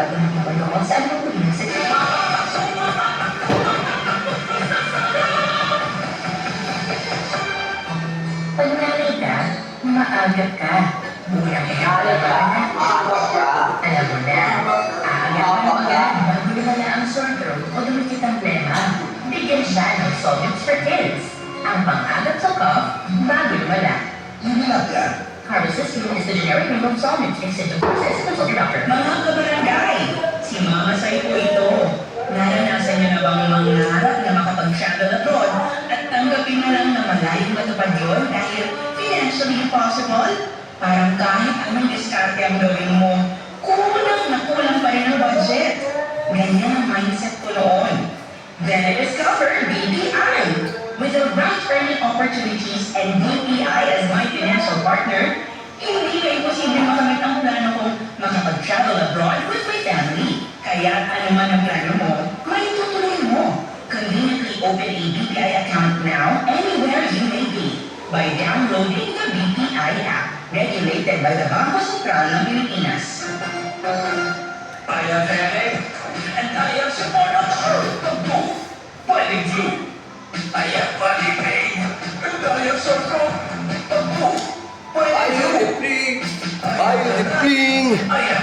bago nakipag-call sa anong kulinan sa pag nanay ka, maagap ka. Muna kaya ka. Alam mo na, aagap ka bago lumala ang sore throat o dumikit ang plema. Bigyan siya ng Solutes for Kids. Ang pang-agap sa cough bago lumala. Hindi lang yan. Carbocysteine is the generic name of Solutes. Instead of process, consult your doctor. Mga kabarangay, si Mama Sai po ito. Naranasan niyo na bang mangarap na makapag-travel abroad at tanggapin na lang na malayong matupad yun dahil financially impossible? Parang kahit anong diskarte ang gawin mo, kulang na kulang pa rin ang budget. Ganyan ang mindset ko noon. Then I discovered BPI. With the right earning opportunities and BPI as my financial partner, hindi na imposible makamit ang plano kong makapag-travel abroad with my family. Kaya ano man ang plano mo, may tutuloy mo. Conveniently open a BPI account now anywhere you may be by downloading the BPI app, regulated by the Bangko Sentral ng Pilipinas. I am Eric, and I am supporter of both Fighting Blue. I am Buddy Payne, and I am supporter of both Fighting Blue. Ayaw, Pring! I am